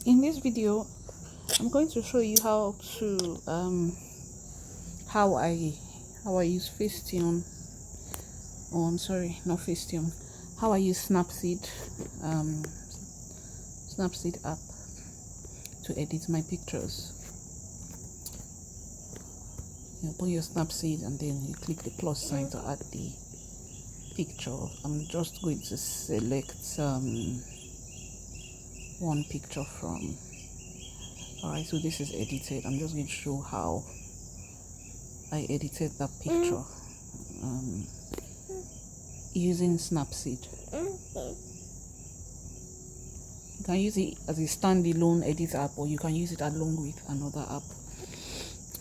In this video, I'm going to show you how to how I use Facetune sorry, not Facetune, how I use Snapseed Snapseed app to edit my pictures. You open your Snapseed and then you click the plus sign to add the picture. I'm just going to select one picture from. Alright, so this is edited. I'm just going to show how I edited that picture using Snapseed. You can use it as a standalone edit app, or you can use it along with another app.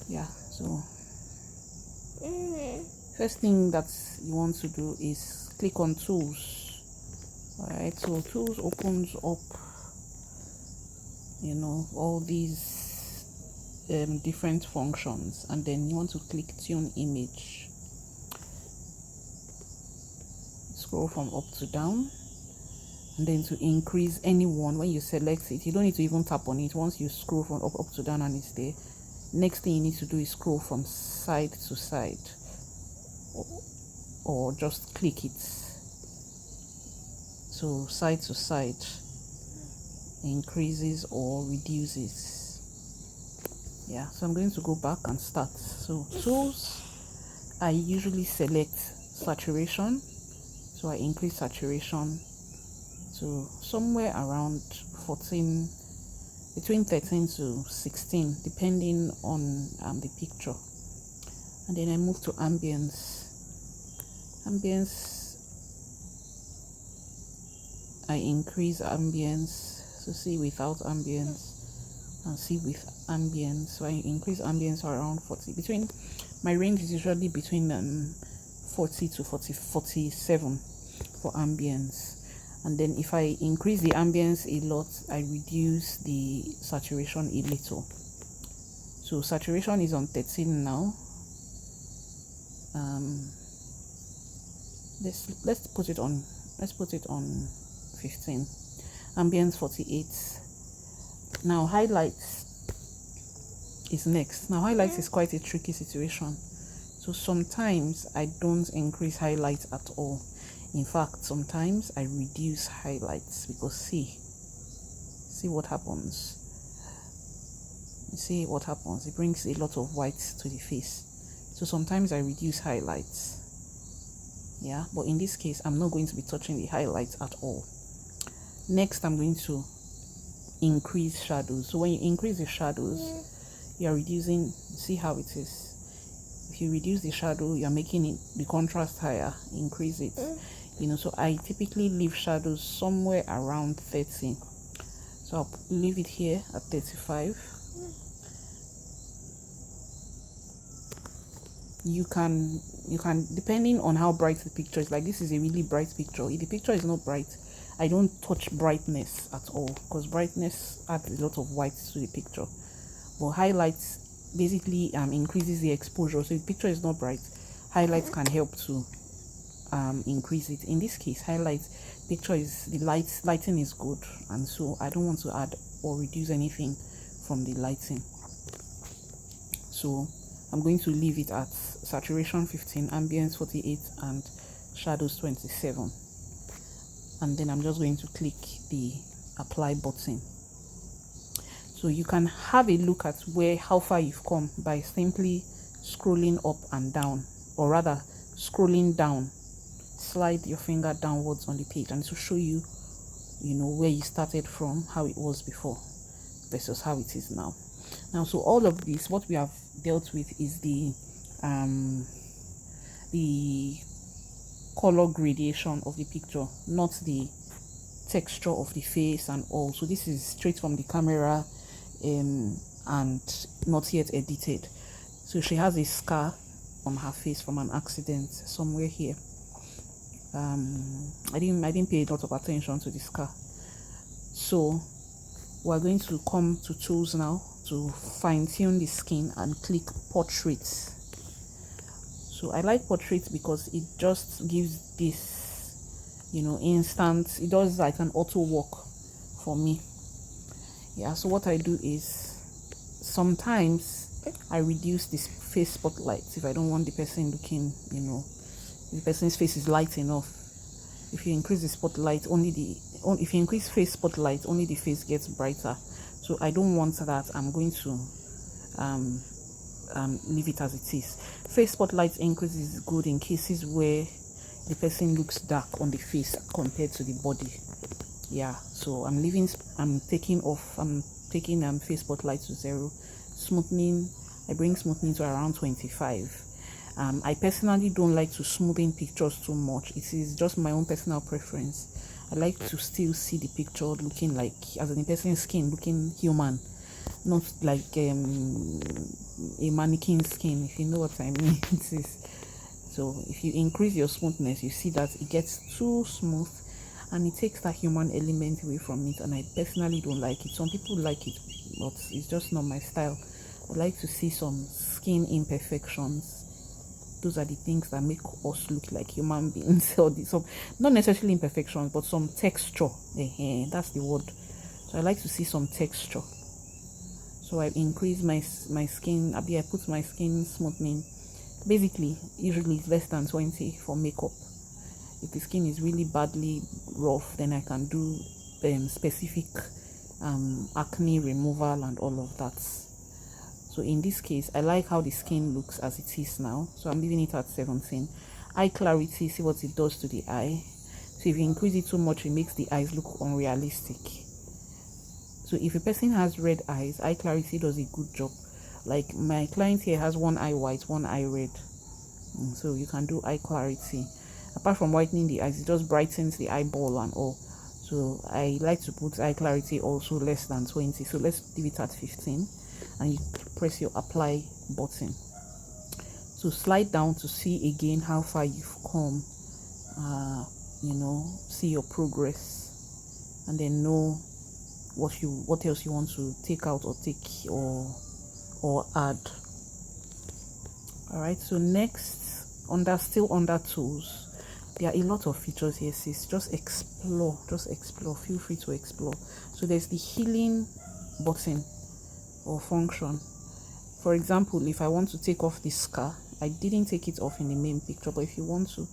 Yeah, so first thing that you want to do is click on tools. Alright, so tools opens up, you know, all these different functions, and then you want to click tune image. Scroll from up to down, and then to increase any one, when you select it, you don't need to even tap on it. Once you scroll from up to down and it's there, next thing you need to do is scroll from side to side, or just click it. So side to side increases or reduces. Yeah, so I'm going to go back and start. So tools, I usually select saturation, so I increase saturation to somewhere around 14, between 13 to 16, depending on the picture. And then I move to ambience. I increase ambience, so see without ambience and see with ambience. So I increase ambience around 40. Between, my range is usually between 40 to 47 for ambience. And then if I increase the ambience a lot, I reduce the saturation a little. So saturation is on 13 now. Let's put it on 15. Ambience 48. Now highlights is next. Now highlights is quite a tricky situation. So sometimes I don't increase highlights at all. In fact, sometimes I reduce highlights, because see what happens. You see what happens. It brings a lot of white to the face. So sometimes I reduce highlights. Yeah, but in this case, I'm not going to be touching the highlights at all. Next, I'm going to increase shadows. So when you increase the shadows, you are reducing. See how it is. If you reduce the shadow, you are making it the contrast higher. Increase it. You know, so I typically leave shadows somewhere around 30. So I'll leave it here at 35. You can, depending on how bright the picture is, like this is a really bright picture. If the picture is not bright, I don't touch brightness at all, because brightness adds a lot of white to the picture. But highlights basically increases the exposure. So if the picture is not bright, highlights can help to increase it. In this case, highlights, picture is, the lighting is good, and so I don't want to add or reduce anything from the lighting. So I'm going to leave it at saturation 15, ambience 48, and shadows 27. And then I'm just going to click the apply button. So you can have a look at how far you've come by simply scrolling up and down, or rather scrolling down. Slide your finger downwards on the page, and it will show you, you know, where you started from, how it was before versus how it is now. Now, so all of this, what we have dealt with is the color gradation of the picture, not the texture of the face and all. So this is straight from the camera and not yet edited. So she has a scar on her face from an accident somewhere here. I didn't pay a lot of attention to the scar. So we're going to come to tools now to fine-tune the skin and click portrait. So I like portrait because it just gives this, you know, instant, it does like an auto work for me. Yeah, so what I do is sometimes I reduce this face spotlight if I don't want the person looking, if the person's face is light enough. If you increase the spotlight, if you increase face spotlight, only the face gets brighter. So I don't want that. I'm going to leave it as it is. Face spotlight increase is good in cases where the person looks dark on the face compared to the body. Yeah, so I'm taking face spotlight to 0. Smoothing, I bring smoothing to around 25. I personally don't like to smoothen pictures too much. It is just my own personal preference. I like to still see the picture looking like, as in the person's skin looking human, not like a mannequin skin, if you know what I mean. So if you increase your smoothness, you see that it gets too smooth and it takes that human element away from it, and I personally don't like it. Some people like it, but it's just not my style. I like to see some skin imperfections. Those are the things that make us look like human beings. Or some, not necessarily imperfections, but some texture. That's the word. So I like to see some texture. So I increase my skin. I put my skin smoothing. Basically, usually it's less than 20 for makeup. If the skin is really badly rough, then I can do specific acne removal and all of that. So in this case, I like how the skin looks as it is now. So I'm leaving it at 17. Eye clarity, see what it does to the eye. So if you increase it too much, it makes the eyes look unrealistic. So if a person has red eyes, eye clarity does a good job. Like my client here has one eye white, one eye red. So you can do eye clarity. Apart from whitening the eyes, it just brightens the eyeball and all. So I like to put eye clarity also less than 20. So let's leave it at 15. And you press your apply button. So slide down to see again how far you've come. See your progress, and then know what else you want to take out or or add. All right. So next, still under tools, there are a lot of features here, sis. Just explore. Feel free to explore. So there's the healing button or function. For example, if I want to take off this scar, I didn't take it off in the main picture, but if you want to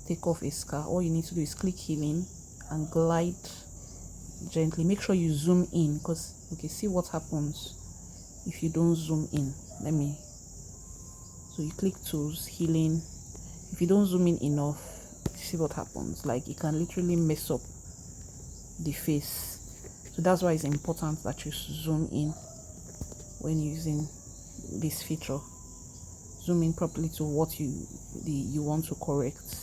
take off a scar, all you need to do is click healing and glide gently. Make sure you zoom in, because see what happens if you don't zoom in. So you click tools, healing. If you don't zoom in enough, see what happens. Like, it can literally mess up the face. So that's why it's important that you zoom in when using this feature. Zoom in properly to what you want to correct,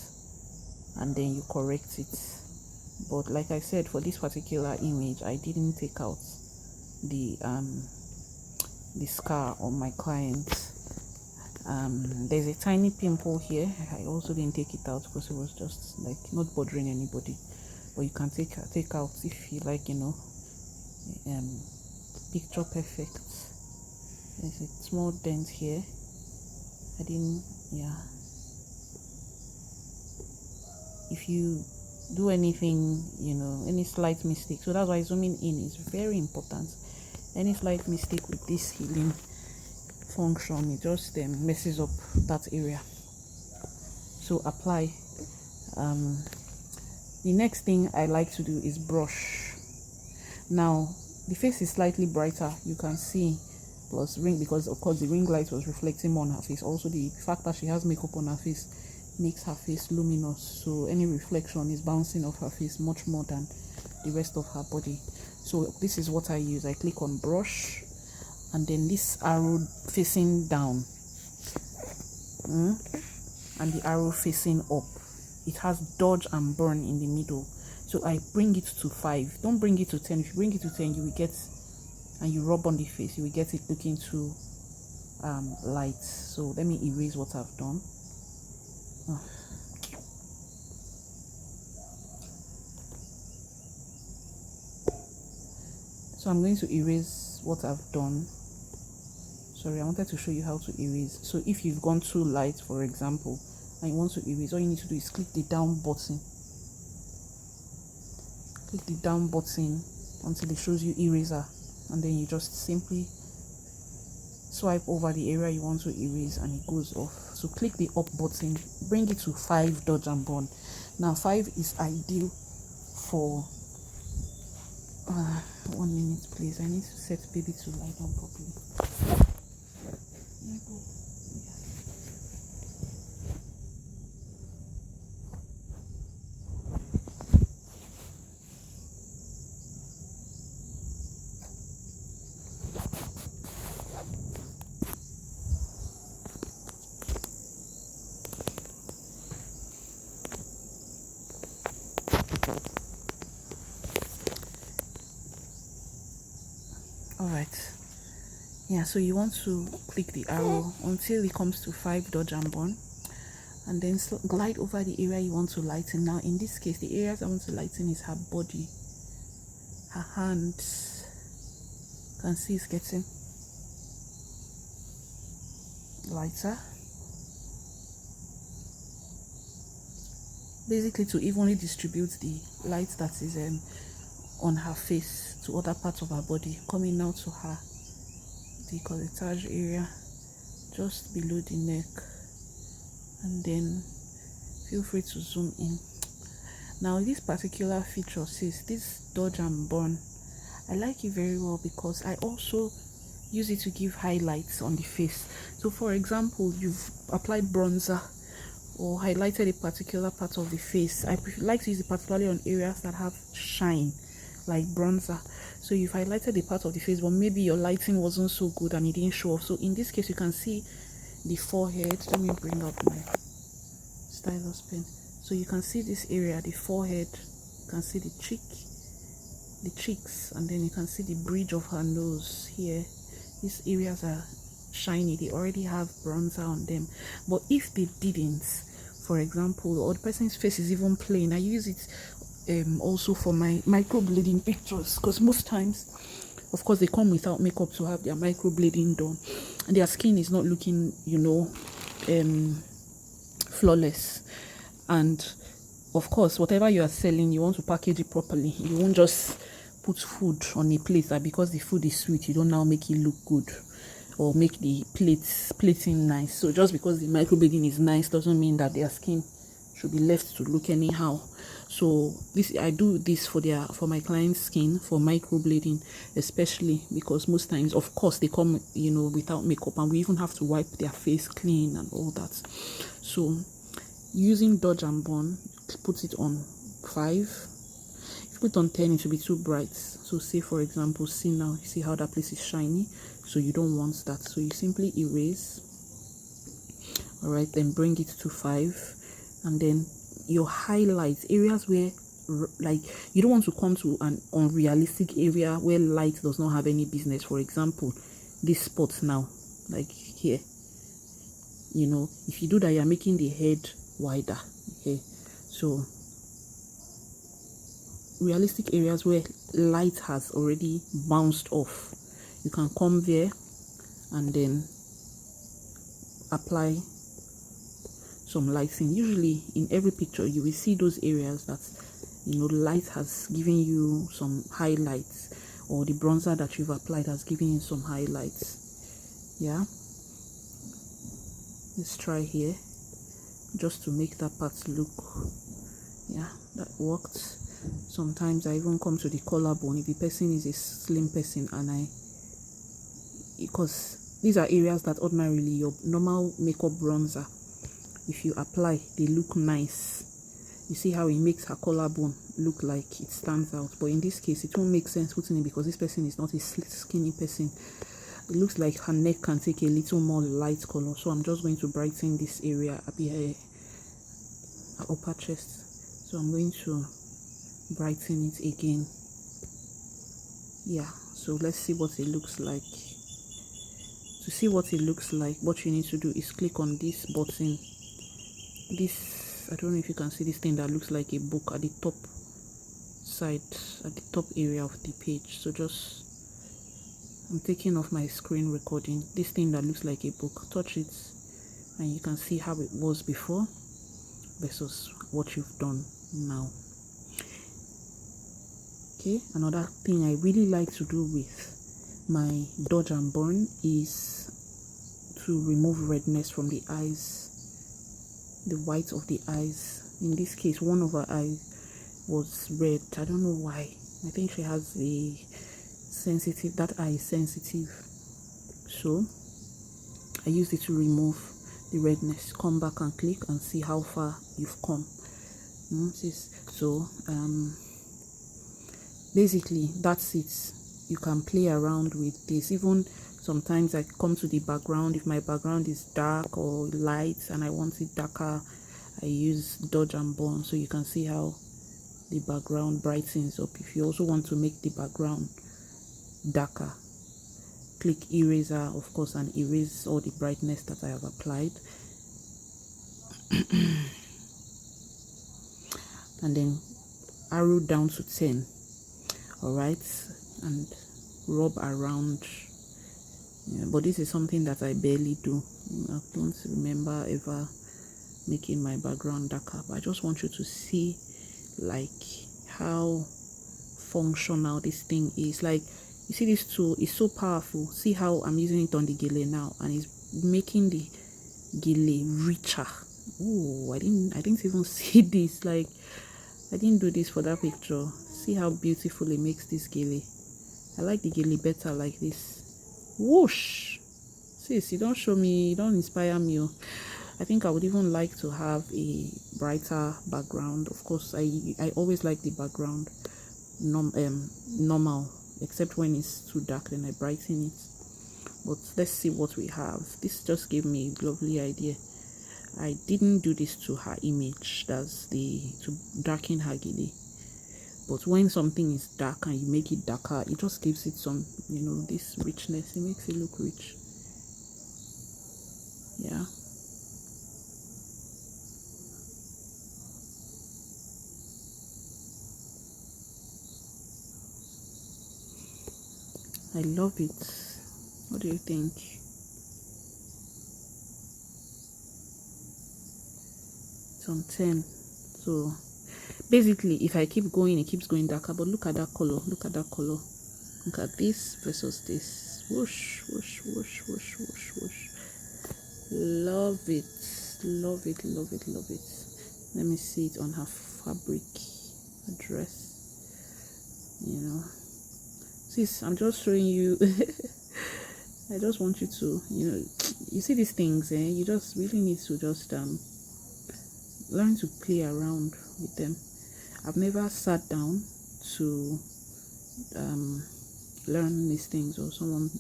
and then you correct it. But like I said, for this particular image, I didn't take out the scar on my client. There's a tiny pimple here. I also didn't take it out because it was just like not bothering anybody. But you can take out if you like, picture perfect. There's a small dent here. If you do anything, any slight mistake, so that's why zooming in is very important. Any slight mistake with this healing function, it just messes up that area. So apply. The next thing I like to do is brush. Now the face is slightly brighter, you can see, plus ring, because of course the ring light was reflecting on her face. Also the fact that she has makeup on her face makes her face luminous, so any reflection is bouncing off her face much more than the rest of her body. So this is what I use. I click on brush, and then this arrow facing down, and the arrow facing up, it has dodge and burn in the middle. So I bring it to 5. Don't bring it to 10. If you bring it to 10, you will get, and you rub on the face, you will get it looking too light. So let me erase what I've done. So I'm going to erase what I've done. Sorry, I wanted to show you how to erase. So if you've gone too light, for example, and you want to erase, all you need to do is click the down button. Click the down button, and then until it shows you eraser, and then you just simply swipe over the area you want to erase and it goes off. So click the up button, bring it to 5 dodge and burn. Now 5 is ideal for 1 minute please, I need to set baby to lie down properly. Alright, yeah, so you want to click the arrow until it comes to 5 dodge and burn, and then glide over the area you want to lighten. Now in this case, the areas I want to lighten is her body, her hands. You can see it's getting lighter, basically to evenly distribute the light that is on her face to other parts of her body. Coming now to her decolletage area just below the neck, and then feel free to zoom in. Now this particular feature says this dodge and burn, I like it very well because I also use it to give highlights on the face. So for example, you've applied bronzer or highlighted a particular part of the face. I like to use it particularly on areas that have shine, like bronzer. So you've highlighted a part of the face, but maybe your lighting wasn't so good and it didn't show off. So in this case, you can see the forehead. Let me bring up my stylus pen. So you can see this area, the forehead. You can see the cheek, the cheeks, and then you can see the bridge of her nose here. These areas are shiny. They already have bronzer on them. But if they didn't, for example, or the person's face is even plain, I use it also for my microblading pictures, because most times, of course, they come without makeup to have their microblading done and their skin is not looking, you know, flawless. And of course, whatever you are selling, you want to package it properly. You won't just put food on a plate that because the food is sweet, you don't now make it look good or make the plating nice. So just because the microblading is nice doesn't mean that their skin should be left to look anyhow. So this, I do this for my client's skin, for microblading especially, because most times, of course, they come, you know, without makeup, and we even have to wipe their face clean and all that. So using dodge and burn, put it on 5. If you put on 10, it will be too bright. So say for example, see now, you see how that place is shiny, so you don't want that. So you simply erase. All right, then bring it to 5, and then your highlights, areas where like you don't want to come to an unrealistic area where light does not have any business. For example, this spot now, like here, you know, if you do that, you're making the head wider. Okay, so realistic areas where light has already bounced off, you can come there and then apply some lighting. Usually in every picture you will see those areas that, you know, the light has given you some highlights, or the bronzer that you've applied has given you some highlights. Yeah, let's try here just to make that part look, yeah, that worked. Sometimes I even come to the collarbone if the person is a slim person, and because these are areas that ordinarily your normal makeup bronzer, if you apply, they look nice. You see how it makes her collarbone look like it stands out, but in this case it won't make sense putting it because this person is not a skinny person. It looks like her neck can take a little more light color, so I'm just going to brighten this area up here, her upper chest. So I'm going to brighten it again. Yeah, so let's see what it looks like. To see what it looks like, what you need to do is click on this button. This, I don't know if you can see this thing that looks like a book at the top side, at the top area of the page. So just, I'm taking off my screen recording. This thing that looks like a book, touch it and you can see how it was before versus what you've done now. Okay, another thing I really like to do with my dodge and burn is to remove redness from the eyes, the white of the eyes. In this case, one of her eyes was red. I don't know why. I think she has a sensitive, that eye is sensitive. So I used it to remove the redness. Come back and click and see how far you've come. So basically that's it. You can play around with this. Even sometimes I come to the background. If my background is dark or light and I want it darker, I use dodge and burn, so you can see how the background brightens up. If you also want to make the background darker, click eraser, of course, and erase all the brightness that I have applied. And then arrow down to 10. All right, and rub around. Yeah, but this is something that I barely do. I don't remember ever making my background darker, but I just want you to see like how functional this thing is. Like, you see, this tool is so powerful. See how I'm using it on the gele now, and it's making the gele richer. Oh, I didn't even see this. Like, I didn't do this for that picture. See how beautiful it makes this gele. I like the gele better like this. Whoosh! Sis, you don't show me, you don't inspire me. I think I would even like to have a brighter background. Of course, I always like the background normal, except when it's too dark, then I brighten it. But let's see what we have. This just gave me a lovely idea. I didn't do this to her image, that's to darken her gele. But when something is dark and you make it darker, it just gives it some, this richness. It makes it look rich. Yeah. I love it. What do you think? It's on 10. So basically, if I keep going, it keeps going darker. But look at that color. Look at that color. Look at this versus this. Whoosh, whoosh, whoosh, whoosh, whoosh, whoosh. Love it. Love it, love it, love it. Let me see it on her fabric, her dress. Sis, I'm just showing you. I just want you to, you see these things, you just really need to just learn to play around with them. I've never sat down to learn these things, or someone,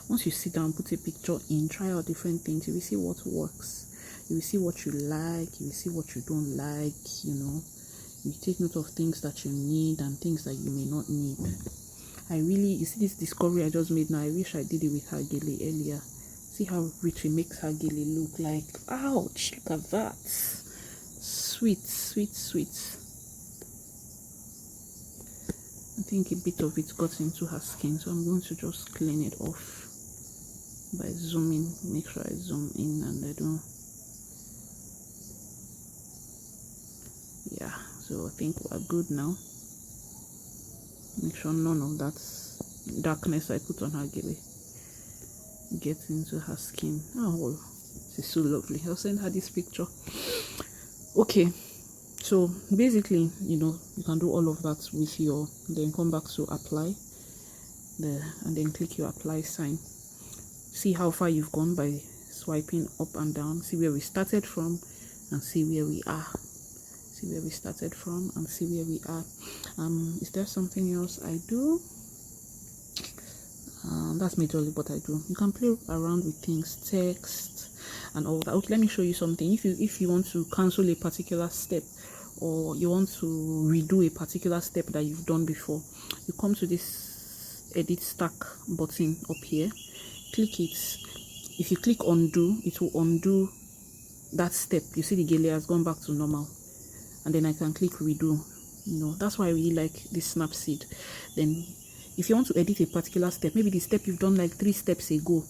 once you sit down, put a picture in, try out different things, you will see what works, you will see what you like, you will see what you don't like, you take note of things that you need and things that you may not need. You see this discovery I just made now, I wish I did it with her gele earlier. See how rich it makes her gele look. Like, ouch, look at that. Sweet, sweet, sweet. I think a bit of it got into her skin, so I'm going to just clean it off by zooming. Make sure I zoom in and I don't. Yeah, so I think we're good now. Make sure none of that darkness I put on her gele gets into her skin. Oh, she's so lovely. I'll send her this picture. Okay, so basically, you can do all of that with then come back to apply and then click your apply sign. See how far you've gone by swiping up and down. See where we started from and see where we are. See where we started from and see where we are. Is there something else I do? That's majorly what I do. You can play around with things, text and all that. Okay, let me show you something. If you want to cancel a particular step, or you want to redo a particular step that you've done before, you come to this edit stack button up here, click it. If you click undo, it will undo that step. You see the gele has gone back to normal, and then I can click redo. That's why I really like this Snapseed. Then if you want to edit a particular step, maybe the step you've done like 3 steps ago,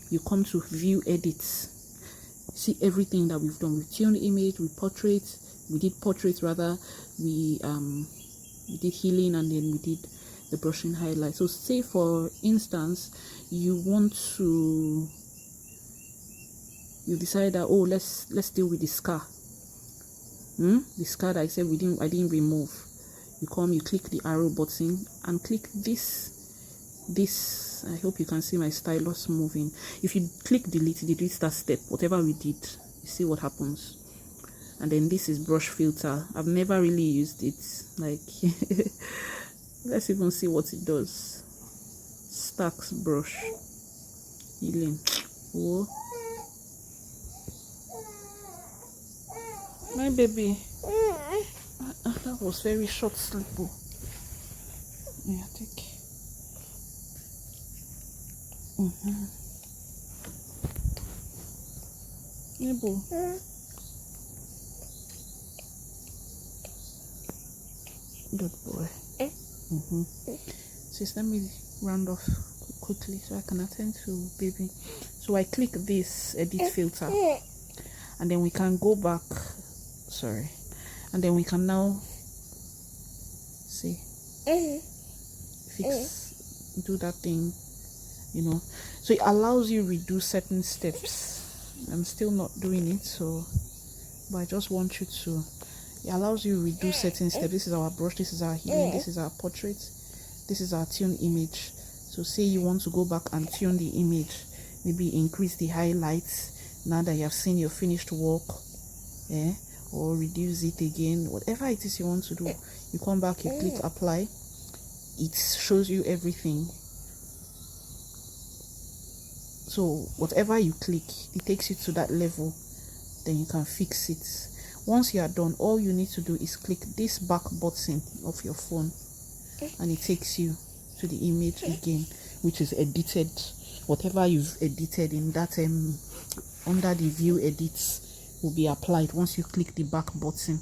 you come to view edits, see everything that we've done. We tuned image, we did portrait rather, we we did healing, and then we did the brushing highlight. So say for instance you want to, you decide that, oh, let's deal with the scar, the scar that I said I didn't remove. You come, you click the arrow button and click this. I hope you can see my stylus moving. If you click delete that step, whatever we did, you see what happens. And then this is brush filter. I've never really used it, like let's even see what it does. Stacks brush healing. Whoa, my baby. That was very short sleep. Yeah, take. Nibble. Good boy. Just let me round off quickly so I can attend to baby. So I click this edit filter, and then we can go back. Sorry. And then we can now see, fix, do that thing, you know. So it allows you redo certain steps. I'm still not doing it, so, but I just want you to. It allows you redo certain steps. This is our brush, this is our healing, this is our portrait, this is our tune image. So say you want to go back and tune the image, maybe increase the highlights now that you have seen your finished work, or reduce it again, whatever it is you want to do. You come back, you click apply, it shows you everything. So whatever you click, it takes you to that level, then you can fix it. Once you are done, all you need to do is click this back button of your phone, and it takes you to the image again, which is edited. Whatever you've edited in that under the view edits will be applied once you click the back button.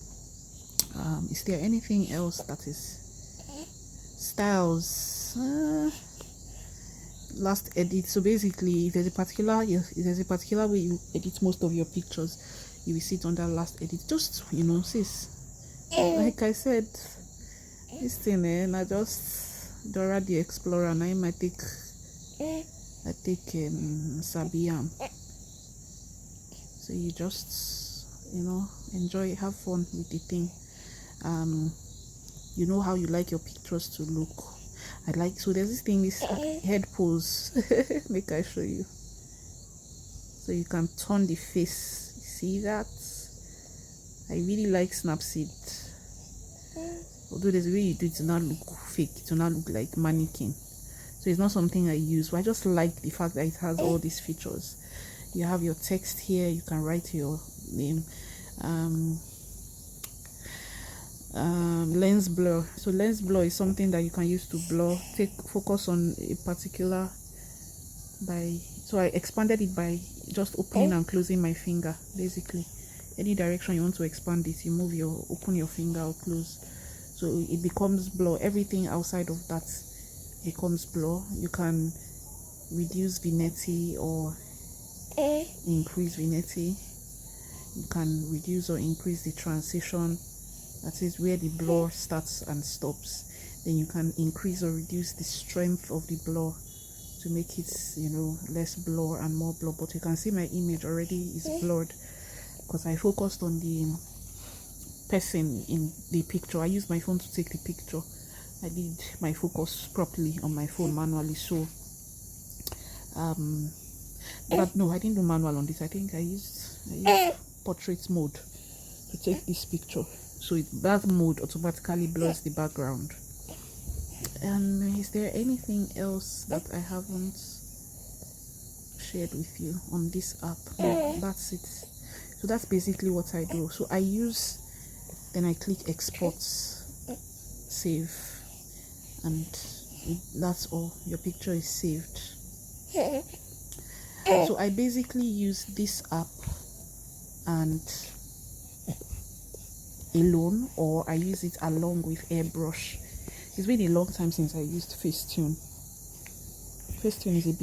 Is there anything else that is styles? Last edit. So basically, if there's a particular way you edit most of your pictures, you will see it under last edit. Just, you know, sis, like I said, this thing, I just Dora the Explorer, and I might take Sabiam. So you just, you know, enjoy, have fun with the thing. You know how you like your pictures to look. So there's this thing, this head pose. Make I show you. So you can turn the face. You see that? I really like Snapseed. Although there's a way you do it to not look fake, to not look like mannequin. So it's not something I use, but I just like the fact that it has all these features. You have your text here, you can write your name. Lens blur. So lens blur is something that you can use to blur, focus on a particular so I expanded it by just opening and closing my finger. Basically, any direction you want to expand it, you open your finger or close, so it becomes blur. Everything outside of that becomes blur. You can reduce vignette or increase vignette. You can reduce or increase the transition, that is where the blur starts and stops. Then you can increase or reduce the strength of the blur to make it, you know, less blur and more blur. But you can see my image already is blurred because I focused on the person in the picture. I used my phone to take the picture. I did my focus properly on my phone manually. So but no, I didn't do manual on this. I think I used portrait mode to take this picture. So that mode automatically blurs the background. And is there anything else that I haven't shared with you on this app? No, that's it. So that's basically what I do. So then I click export, save, and that's all. Your picture is saved. So I basically use this app and alone, or I use it along with airbrush. It's been a long time since I used Facetune. Facetune is a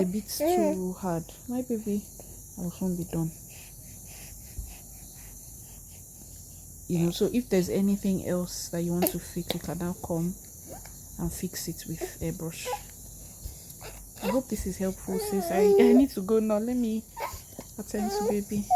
bit too hard. My baby, I will soon be done. you know. So if there's anything else that you want to fix, you can now come and fix it with airbrush. I hope this is helpful, sis. I need to go now. Let me attend to baby.